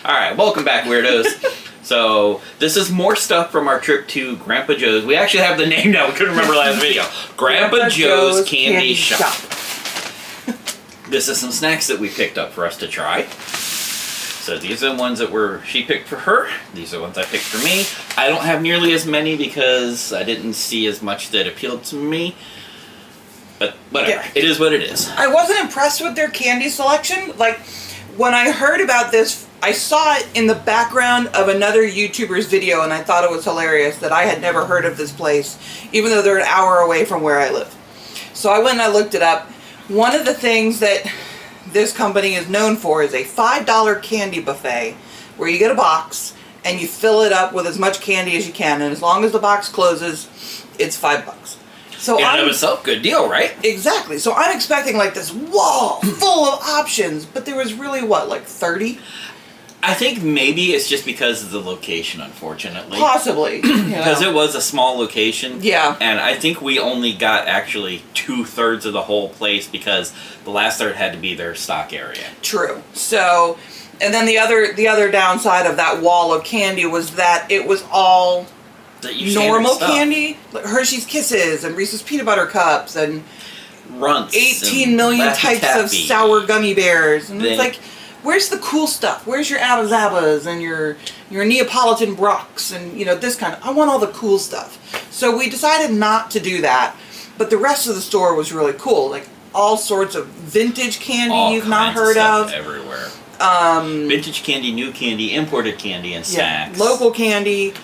Alright, welcome back, Weirdos. So, this is more stuff from our trip to Grandpa Joe's. We actually have the name now, we couldn't remember last video. Grandpa Joe's Candy Shop. This is some snacks that we picked up for us to try. So these are the ones that she picked for her. These are the ones I picked for me. I don't have nearly as many because I didn't see as much that appealed to me. But whatever, It is what it is. I wasn't impressed with their candy selection. Like, when I heard about this, I saw it in the background of another YouTuber's video, and I thought it was hilarious that I had never heard of this place, even though they're an hour away from where I live. So I went and I looked it up. One of the things that this company is known for is a $5 candy buffet, where you get a box and you fill it up with as much candy as you can, and as long as the box closes, it's $5. So in and of itself, good deal, right? Exactly. So I'm expecting like this wall full of options, but there was really what, like 30? I think maybe it's just because of the location, unfortunately. Possibly. Because it was a small location. Yeah. And I think we only got actually 2/3 of the whole place because the last third had to be their stock area. True. So, and then the other downside of that wall of candy was that it was all normal candy, like Hershey's Kisses and Reese's Peanut Butter Cups and Runts 18 million types of sour gummy bears, and it's like, where's the cool stuff? Where's your Abba Zabbas and your Neapolitan Brocks and this kind of? I want all the cool stuff. So we decided not to do that, but the rest of the store was really cool, like all sorts of vintage candy you've not heard of everywhere. Vintage candy, new candy, imported candy, and snacks. Local candy.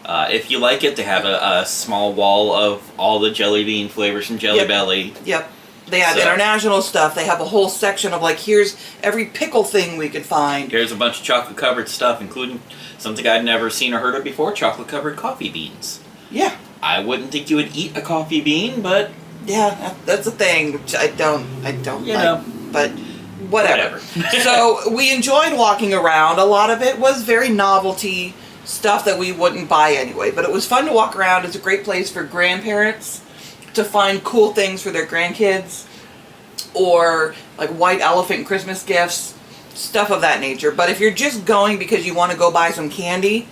If you like it, they have a small wall of all the jelly bean flavors from Jelly Belly. Yep. They have international stuff. They have a whole section of like, here's every pickle thing we could find. Here's a bunch of chocolate covered stuff, including something I'd never seen or heard of before, chocolate covered coffee beans. Yeah. I wouldn't think you would eat a coffee bean, but yeah, that's a thing which I don't like, but whatever. So we enjoyed walking around. A lot of it was very novelty stuff that we wouldn't buy anyway, but it was fun to walk around. It's a great place for grandparents to find cool things for their grandkids, or like white elephant Christmas gifts, stuff of that nature. But if you're just going because you want to go buy some candy,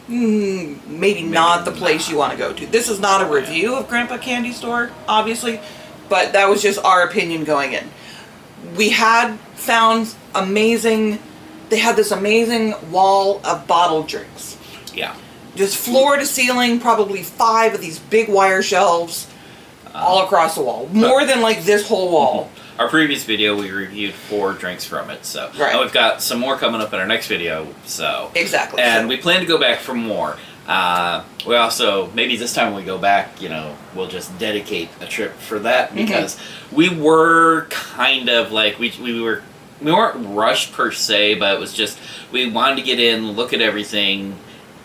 maybe not the place you want to go to. This is not a review of Grandpa Candy Store, obviously, but that was just our opinion going in. We had found they had this amazing wall of bottled drinks. Yeah. Just floor to ceiling, probably 5 of these big wire shelves all across the wall. More than like this whole wall. Our previous video, we reviewed 4 drinks from it, so. Right. And we've got some more coming up in our next video, so. Exactly. And we plan to go back for more. We also, maybe this time when we go back, we'll just dedicate a trip for that, because we were kind of like, we weren't rushed per se, but it was just, we wanted to get in, look at everything,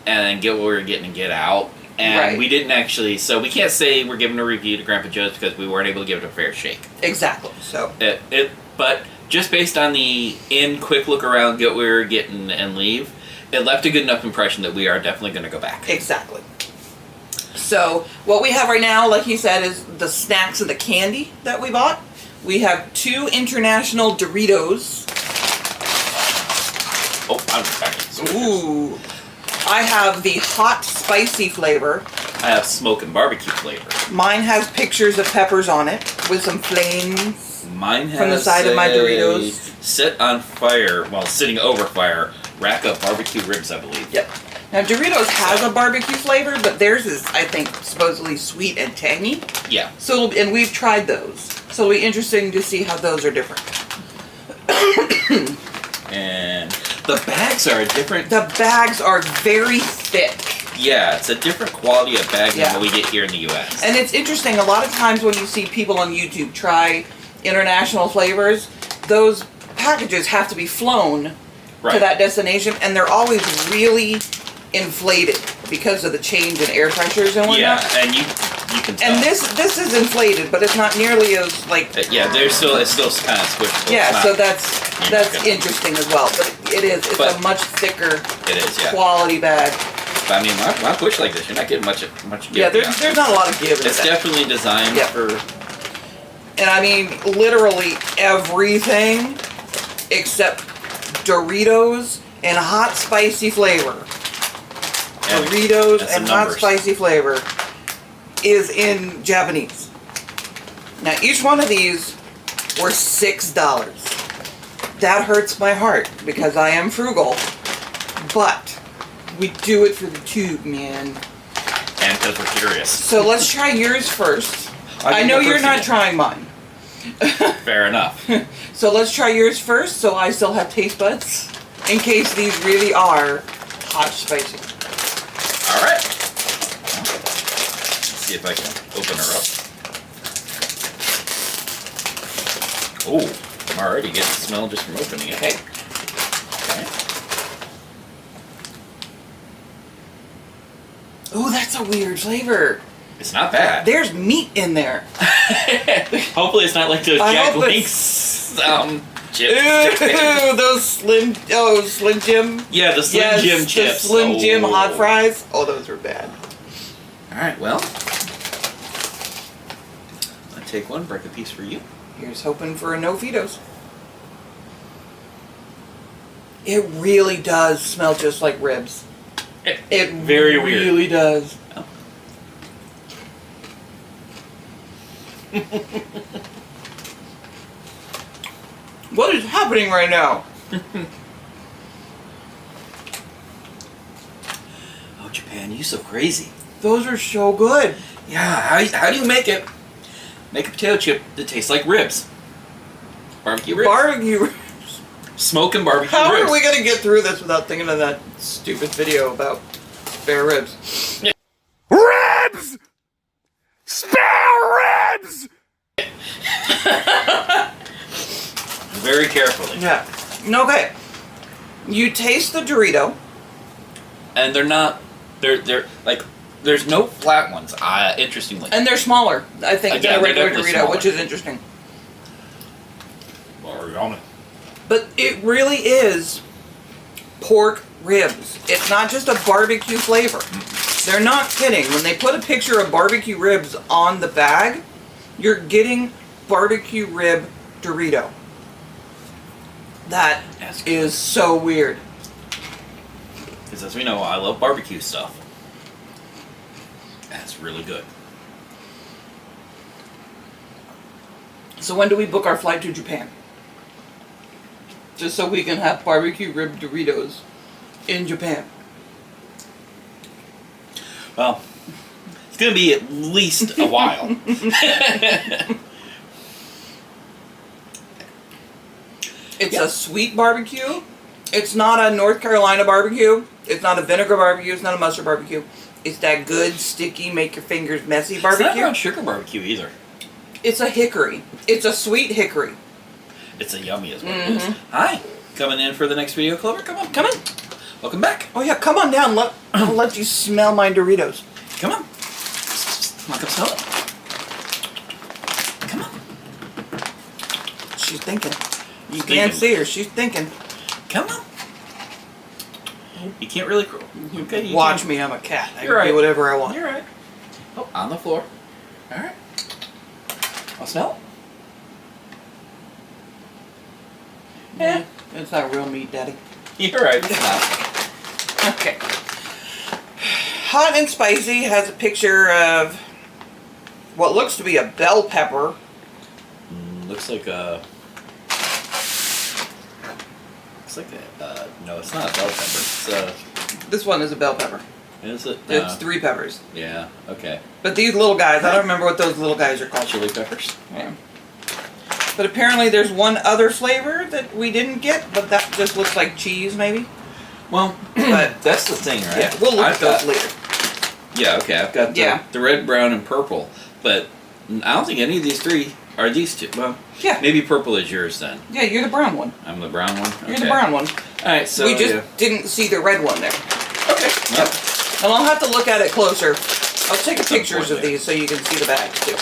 and get what we were getting and get out. And we didn't actually, so we can't say we're giving a review to Grandpa Joe's because we weren't able to give it a fair shake. Exactly. So but just based on the quick look around, get what we were getting and leave, it left a good enough impression that we are definitely going to go back. Exactly. So what we have right now, like he said, is the snacks and the candy that we bought. We have 2 international Doritos. Oh, I'm back. Ooh. I have the hot spicy flavor. I have smoke and barbecue flavor. Mine has pictures of peppers on it with some flames. Mine has from the side of my Doritos. Set on fire, while sitting over fire, rack up barbecue ribs, I believe. Yep. Now Doritos has a barbecue flavor, but theirs is, I think, supposedly sweet and tangy. Yeah. So, and we've tried those. So it'll be interesting to see how those are different. And the bags are different. The bags are very thick. Yeah, it's a different quality of bag than what we get here in the U.S. And it's interesting, a lot of times when you see people on YouTube try international flavors, those packages have to be flown to that destination, and they're always really inflated because of the change in air pressures and whatnot. Yeah, and you can tell. And this is inflated, but it's not nearly as like. Yeah, it's still kind of squishable. Yeah, so that's interesting as well. But it's a much thicker. It is, yeah. Quality bag. But I mean, why push like this? You're not getting much give. Yeah, there's not a lot of give in It's definitely designed for. And I mean, literally everything except Doritos and hot spicy flavor. And Doritos that's the and hot numbers. spicy flavor is in Japanese. Now each one of these were $6. That hurts my heart because I am frugal, but we do it for the tube, man. And because we're curious. So let's try yours first. I'll I give know you you're first not again. trying mine. Fair enough. So let's try yours first so I still have taste buds in case these really are hot spicy. All right. Let's see if I can open her up. Oh, I'm already getting the smell just from opening it. Okay. Okay. Oh, that's a weird flavor. It's not bad. There's meat in there. Hopefully it's not like those I Jack hope it's- Link's chips. Ooh, those Slim Jim. Yeah, the Slim Jim chips. The Slim Jim Oh. hot fries. Oh, those are bad. All right, well, I'll take one, break a piece for you. Here's hoping for a no Fitos. It really does smell just like ribs. It Very weird. really does. Oh. What is happening right now? Oh, Japan, you so crazy. Those are so good. Yeah, how do you make it? Make a potato chip that tastes like ribs. Barbecue ribs. Barbecue. Smoking barbecue How ribs. are we gonna get through this without thinking of that stupid video about spare ribs? Ribs! Spare ribs! Very carefully. Yeah. Okay. You taste the Dorito. And they're not, they're like, there's no flat ones, interestingly. And they're smaller, I think, Yeah, than a they're regular definitely Dorito, smaller. which is interesting. Or But it really is pork ribs. It's not just a barbecue flavor. They're not kidding. When they put a picture of barbecue ribs on the bag, you're getting barbecue rib Dorito. That That's good. is so weird. Because as we know, I love barbecue stuff. That's really good. So when do we book our flight to Japan? Just so we can have barbecue rib Doritos in Japan. Well, it's going to be at least a while. It's Yeah. a sweet barbecue. It's not a North Carolina barbecue. It's not a vinegar barbecue. It's not a mustard barbecue. It's that good, sticky, make your fingers messy It's not barbecue. about sugar barbecue either. It's a hickory. It's a sweet hickory. It's a yummy as well. It is. Hi. Coming in for the next video, Clover? Come on. Come in. Welcome back. Oh yeah, come on down. I'll let you smell my Doritos. Come on. Just knock up smell it. Come on. She's thinking. You Thinking. can't see her. She's thinking. Come on. You can't really... Okay, you Watch can. me. I'm a cat. I You're can right. do whatever I want. You're right. Oh, on the floor. All right. I'll smell it. Yeah, it's not real meat, Daddy. You're right. It's not. Okay. Hot and Spicy has a picture of what looks to be a bell pepper. Looks like a... Looks like a... no, it's not a bell pepper. It's a... This one is a bell pepper. Is it? It's 3 peppers. Yeah, okay. But these little guys, I don't remember what those little guys are called. Chili peppers. Yeah. But apparently there's one other flavor that we didn't get, but that just looks like cheese maybe. Well, But that's the thing, right? yeah, we'll look I've at those got- later. Yeah, okay. I've got the red, brown, and purple. But I don't think any of these three are these two. Well, Yeah. maybe purple is yours then. Yeah, you're the brown one. I'm the brown one? You're Okay. the brown one. Alright, so... we just didn't see the red one there. Okay. Well, And I'll have to look at it closer. I'll take Some pictures point of there. these so you can see the bag too.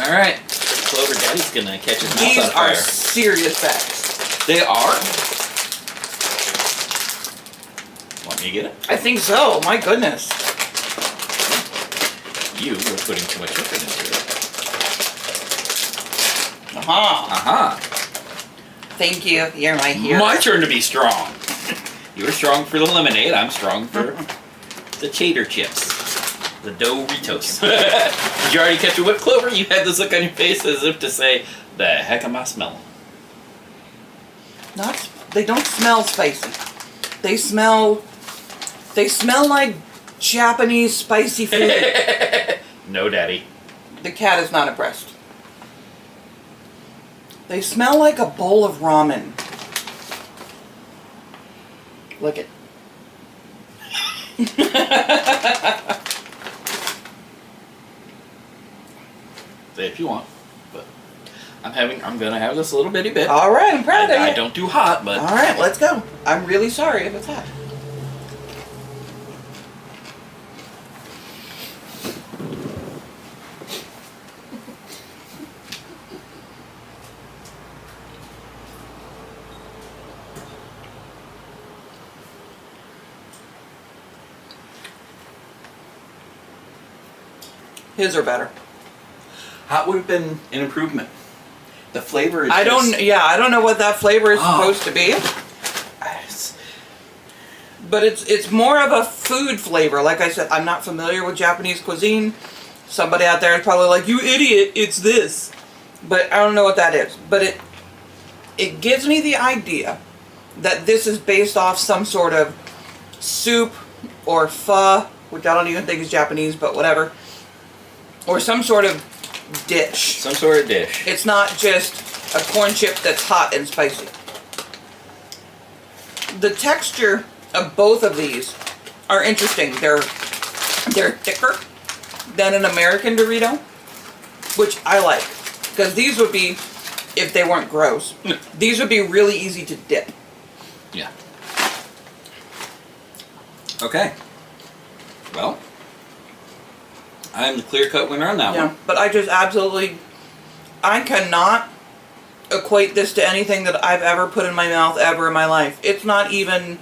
alright. Clover Daddy's gonna catch his mouth These on fire. are serious bags. They are? Want me to get it? I think so. My goodness. You were putting too much effort into it. Aha. Aha. Thank you. You're my hero. My turn to be strong. You were strong for the lemonade. I'm strong for the cheddar chips. The Doritos. Did you already catch a whipped clover? You had this look on your face as if to say, the heck am I smelling? They don't smell spicy. They smell like Japanese spicy food. No, Daddy. The cat is not impressed. They smell like a bowl of ramen. Look it. Say if you want, but I'm gonna have this a little bitty bit. All right, I'm proud of you. I don't do hot, but. All right, let's go. I'm really sorry if it's hot. His are better. Hot would have been an improvement. The flavor is I don't know what that flavor is supposed to be. But it's more of a food flavor. Like I said, I'm not familiar with Japanese cuisine. Somebody out there is probably like, you idiot, it's this. But I don't know what that is. But it gives me the idea that this is based off some sort of soup or pho, which I don't even think is Japanese, but whatever. Or some sort of dish. Some sort of dish. It's not just a corn chip that's hot and spicy. The texture of both of these are interesting. They're thicker than an American Dorito, which I like. Because these would be, if they weren't gross, these would be really easy to dip. Yeah. Okay. Well, I'm the clear-cut winner on that one. But I just I cannot equate this to anything that I've ever put in my mouth ever in my life. It's not even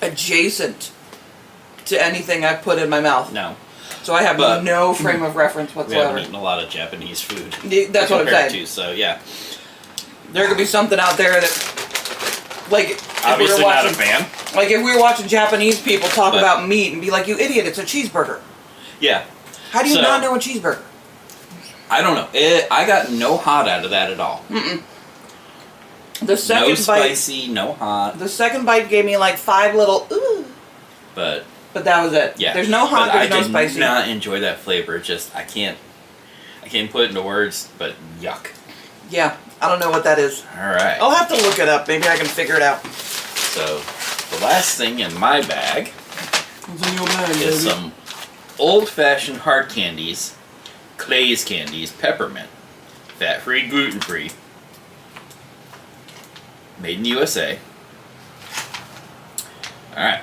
adjacent to anything I've put in my mouth. No. So I have no frame of reference We whatsoever. haven't eaten a lot of Japanese food. That's what I'm saying. To, so yeah. There could be something out there that, like, if Obviously we were watching, not a fan. like if we were watching Japanese people talk about meat and be like, "You idiot! It's a cheeseburger." Yeah. How do you not know a cheeseburger? I don't know. I got no hot out of that at all. The second no bite, spicy, no hot. The second bite gave me like 5 little ooh. But that was it. Yeah. There's no hot. There's no spicy. I did not enjoy that flavor. It's just I can't put it into words. But yuck. Yeah, I don't know what that is. All right. I'll have to look it up. Maybe I can figure it out. So the last thing in my bag What's in your bag, is baby? some old-fashioned hard candies, Clay's candies, peppermint, fat-free, gluten-free, made in the USA. All right.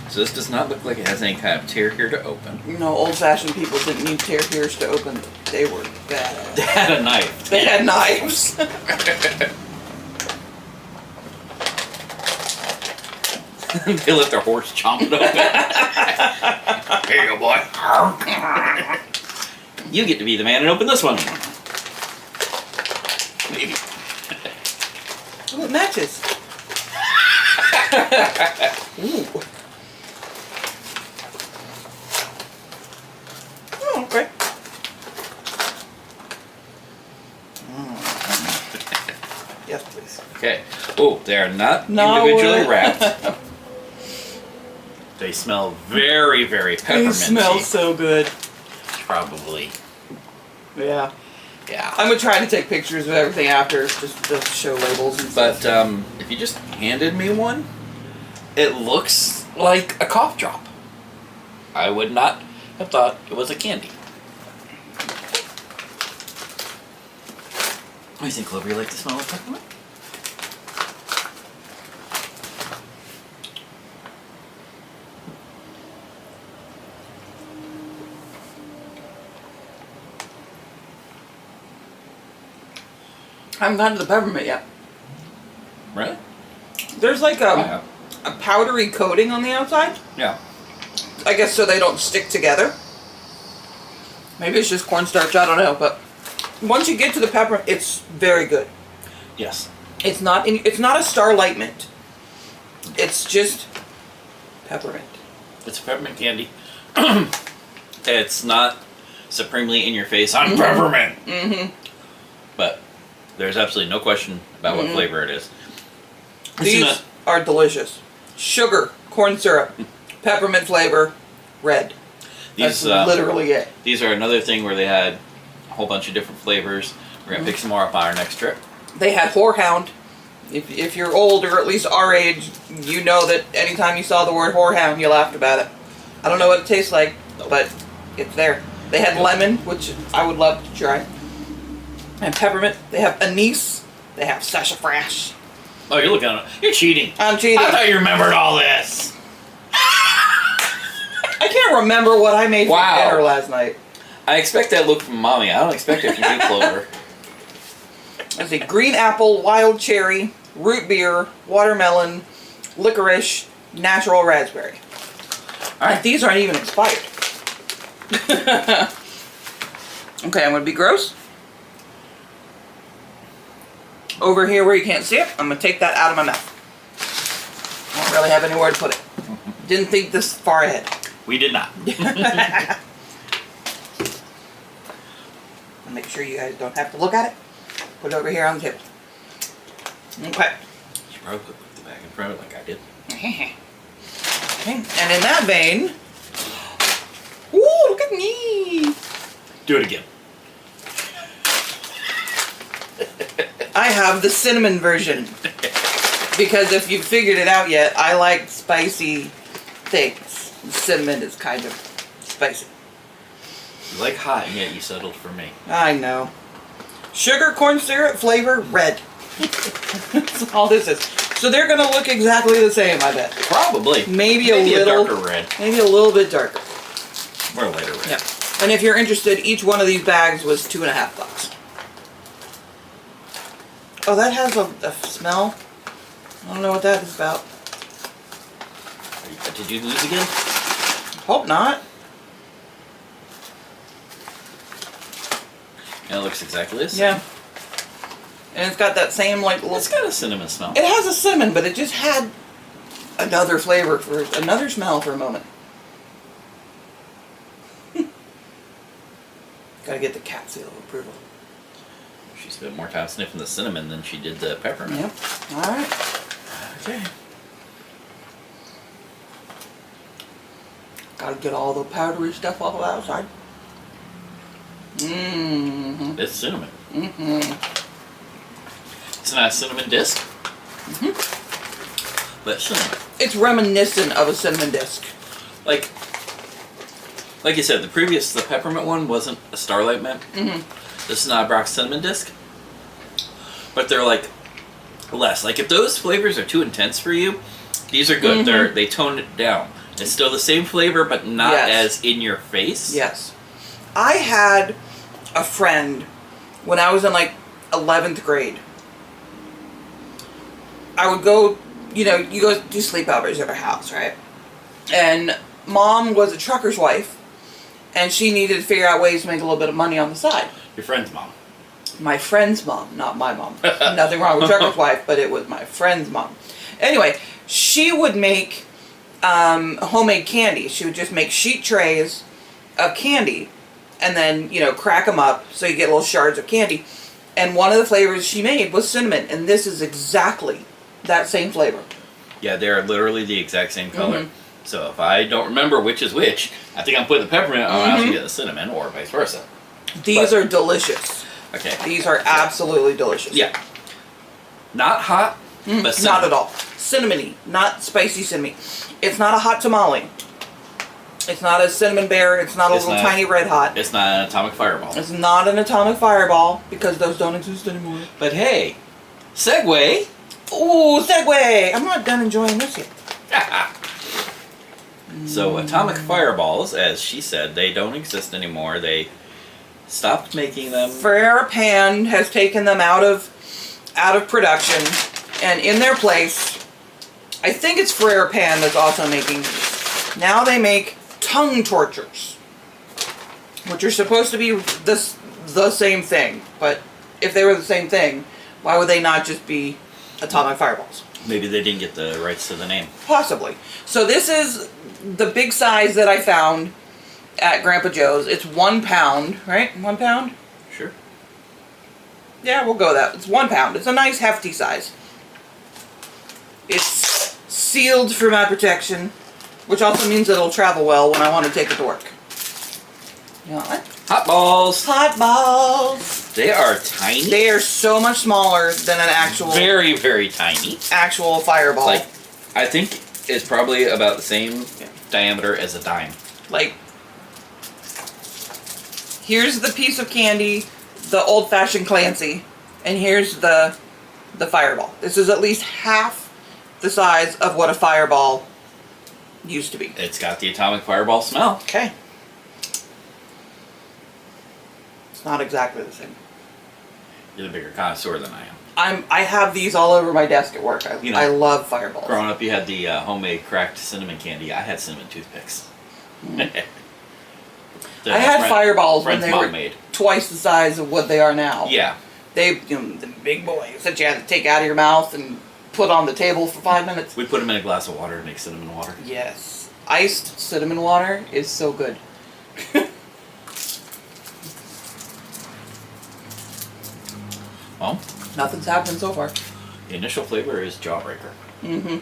So this does not look like it has any kind of tear here to open. No, old-fashioned people didn't need terriers to open. They were bad. They had a knife. They had knives. They let their horse chomp it open. Here you go, boy. You get to be the man and open this one. Maybe. Oh, it matches. Ooh. Oh, okay. Yes, please. Okay. Oh, they are not individually wrapped. They smell very, very pepperminty. They smell so good. Probably. Yeah. Yeah. I'm gonna try to take pictures of everything after, just to show labels and stuff. But if you just handed me one, it looks like a cough drop. I would not have thought it was a candy. What do you think, Clover? You like the smell of peppermint? I haven't gotten to the peppermint yet. Really? There's like a powdery coating on the outside. Yeah. I guess so they don't stick together. Maybe it's just cornstarch, I don't know, but once you get to the peppermint, it's very good. Yes. It's not a Starlight mint. It's just peppermint. It's peppermint candy. It's not supremely in your face. I'm peppermint. Mm-hmm. But there's absolutely no question about what flavor it is. These are delicious. Sugar, corn syrup, peppermint flavor, red. That's literally it. These are another thing where they had a whole bunch of different flavors. We're going to pick some more up on our next trip. They had Whorehound. If you're old or at least our age, you know that anytime you saw the word Whorehound, you laughed about it. I don't know what it tastes like, but it's there. They had lemon, which I would love to try. And peppermint. They have anise. They have sassafras. Oh, you're looking at it. You're cheating. I'm cheating. I thought you remembered all this. I can't remember what I made for dinner last night. I expect that look from Mommy. I don't expect it from you, Clover. Let's see. Green apple, wild cherry, root beer, watermelon, licorice, natural raspberry. Alright, these aren't even expired. Okay, I'm going to be gross. Over here where you can't see it, I'm going to take that out of my mouth. I don't really have anywhere to put it. Didn't think this far ahead. We did not. I'll make sure you guys don't have to look at it. Put it over here on the table. Okay. You probably put the bag in front of it like I did. Okay. And in that vein, ooh, look at me. Do it again. I have the cinnamon version. Because if you figured it out yet, I like spicy things. Cinnamon is kind of spicy. You like hot, and yet you settled for me. I know. Sugar, corn syrup, flavor, red. That's all this is. So they're going to look exactly the same, I bet. Probably. Maybe a darker red. Maybe a little bit darker. Or a lighter red. Yeah. And if you're interested, each one of these bags was $2.50. Oh, that has a smell. I don't know what that is about. Did you lose again? Hope not. And it looks exactly the same. Yeah. And it's got that same like little... It's got a cinnamon smell. It has a cinnamon, but it just had another flavor for another smell for a moment. Gotta get the cat seal of approval. She spent more time sniffing the cinnamon than she did the peppermint. Yep. Alright. Okay. Gotta get all the powdery stuff off of the outside. Mm-hmm. It's cinnamon. Mm-hmm. It's not a cinnamon disc. Mm-hmm. But cinnamon. It's reminiscent of a cinnamon disc. Like you said, the peppermint one wasn't a Starlight mint. Mm-hmm. This is not a Brock's cinnamon disc. But they're like less. Like if those flavors are too intense for you, these are good. Mm-hmm. They toned it down. It's still the same flavor, but not as in your face. Yes. I had a friend when I was in like 11th grade. I would go, you go do sleepovers at her house, right? And Mom was a trucker's wife, and she needed to figure out ways to make a little bit of money on the side. Your friend's mom. My friend's mom, not my mom. Nothing wrong with trucker's wife, but it was my friend's mom. Anyway, she would make homemade candy. She would just make sheet trays of candy and then, crack them up so you get little shards of candy. And one of the flavors she made was cinnamon, and this is exactly that same flavor. Yeah, they're literally the exact same color. Mm-hmm. So if I don't remember which is which, I think I'm putting the peppermint on, I'll get the cinnamon, or vice versa. These are delicious. Okay. These are absolutely delicious. Yeah. Not hot, but cinnamon. Not at all. Cinnamony, not spicy cinnamon. It's not a hot tamale. It's not a cinnamon bear. It's not a little tiny red hot. It's not an atomic fireball. It's not an atomic fireball because those don't exist anymore. But hey, segue. Ooh, segue. I'm not done enjoying this yet. So atomic fireballs, as she said, they don't exist anymore. They stopped making them. Ferrero Pan has taken them out of production, and in their place, I think it's Ferrero Pan that's also making these. Now they make tongue tortures, which are supposed to be the same thing. But if they were the same thing, why would they not just be atomic fireballs? Maybe they didn't get the rights to the name. Possibly. So this is the big size that I found at Grandpa Joe's. It's 1 pound, right? 1 pound? Sure. Yeah, we'll go with that. It's 1 pound. It's a nice hefty size. It's sealed for my protection, which also means it'll travel well when I want to take it to work. You want what? Hot balls. Hot balls. They are tiny. They are so much smaller than an actual Very, very tiny. actual fireball. Like, I think it's probably about the same diameter as a dime. Like, here's the piece of candy, the old-fashioned Clancy, and here's the fireball. This is at least half the size of what a fireball used to be. It's got the atomic fireball smell. Okay. It's not exactly the same. You're the bigger connoisseur than I am. I have these all over my desk at work. I love fireballs. Growing up, you had the homemade cracked cinnamon candy. I had cinnamon toothpicks. I had fireballs when they were made. twice the size of what they are now. Yeah. They, the big boys that you had to take out of your mouth and put on the table for 5 minutes. We put them in a glass of water to make cinnamon water. Yes. Iced cinnamon water is so good. Well, nothing's happened so far. The initial flavor is jawbreaker. Mm-hmm.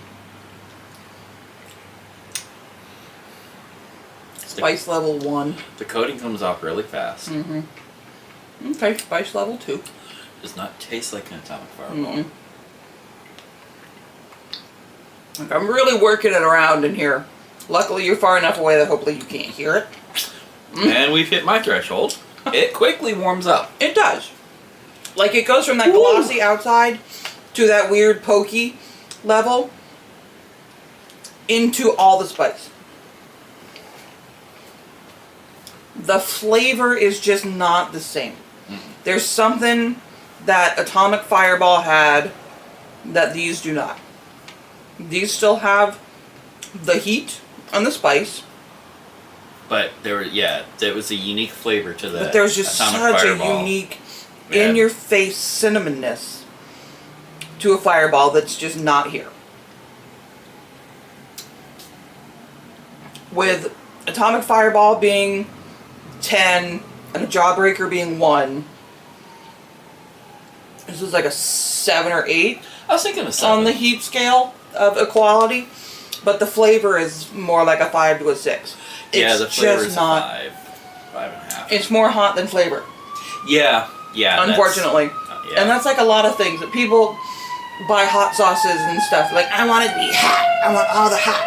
Spice level 1. The coating comes off really fast. Mm-hmm. Okay, spice level 2. Does not taste like an atomic fireball. Mm-mm. Like, I'm really working it around in here. Luckily, you're far enough away that hopefully you can't hear it. And we've hit my threshold. It quickly warms up. It does. Like, it goes from that glossy outside to that weird pokey level into all the spice. The flavor is just not the same. There's something that Atomic Fireball had that these do not. These still have the heat and the spice. But there was a unique flavor to the But there's just Atomic such Fireball. a unique, in-your-face cinnamonness to a fireball that's just not here. With Atomic Fireball being 10 and a Jawbreaker being 1, this is like a 7 or 8 I was thinking of 7. on the heat scale of equality, but the flavor is more like a 5 to a 6. Yeah, It's the flavor just is not. 5.5. It's more hot than flavor. Yeah. Unfortunately. Yeah. And that's like a lot of things that people buy hot sauces and stuff. Like, I want it to be hot. I want all the hot.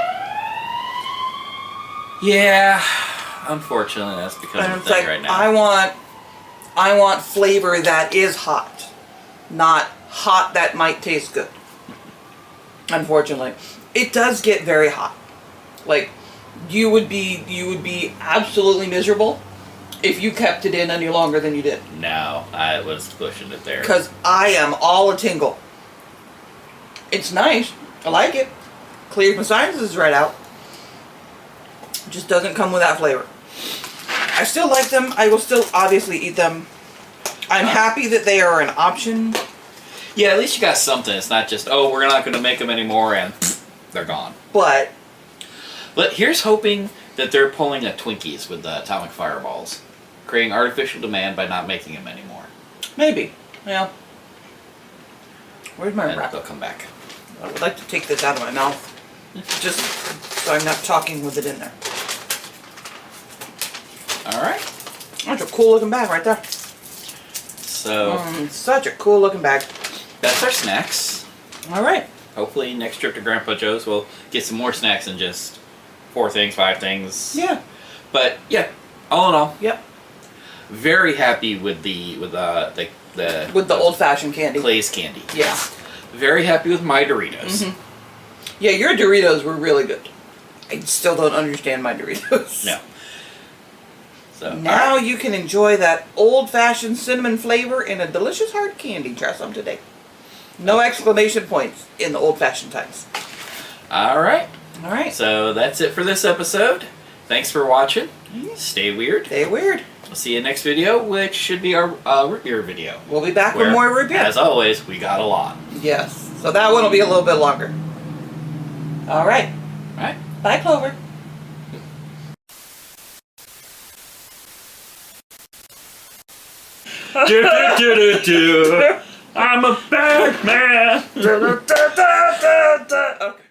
Yeah. Unfortunately, that's becoming And a it's thing like, right now. I want flavor that is hot. Not hot that might taste good. Unfortunately. It does get very hot. Like, you would be absolutely miserable if you kept it in any longer than you did. No, I was pushing it there. Because I am all a tingle. It's nice. I like it. Clears my sinuses right out. Just doesn't come with that flavor. I still like them. I will still obviously eat them. I'm happy that they are an option. Yeah, at least you got something. It's not just, oh, we're not going to make them anymore, and they're gone. But Here's hoping that they're pulling a Twinkies with the Atomic Fireballs. Creating artificial demand by not making them anymore. maybe. Yeah. Where's my And wrap? they'll come back. I would like to take this out of my mouth. Just so I'm not talking with it in there. Alright. That's a cool looking bag right there. So, Such a cool looking bag. that's our snacks. Alright. Hopefully next trip to Grandpa Joe's we'll get some more snacks than just 4 things, 5 things. Yeah. But yeah, all in all, Yep. very happy with the With the old fashioned candy. Clay's candy. Yeah. Very happy with my Doritos. Mm-hmm. Yeah, your Doritos were really good. I still don't understand my Doritos. No. So Now you can enjoy that old-fashioned cinnamon flavor in a delicious hard candy. Try some today. No exclamation points in the old-fashioned times. all right. All right. So that's it for this episode. Thanks for watching. Stay weird. Stay weird. We'll see you next video, which should be our root beer video. We'll be back with more root beer. As always, we got a lot. Yes. So that one will be a little bit longer. All right. All right. Bye, Clover. I'm a bad man. Okay.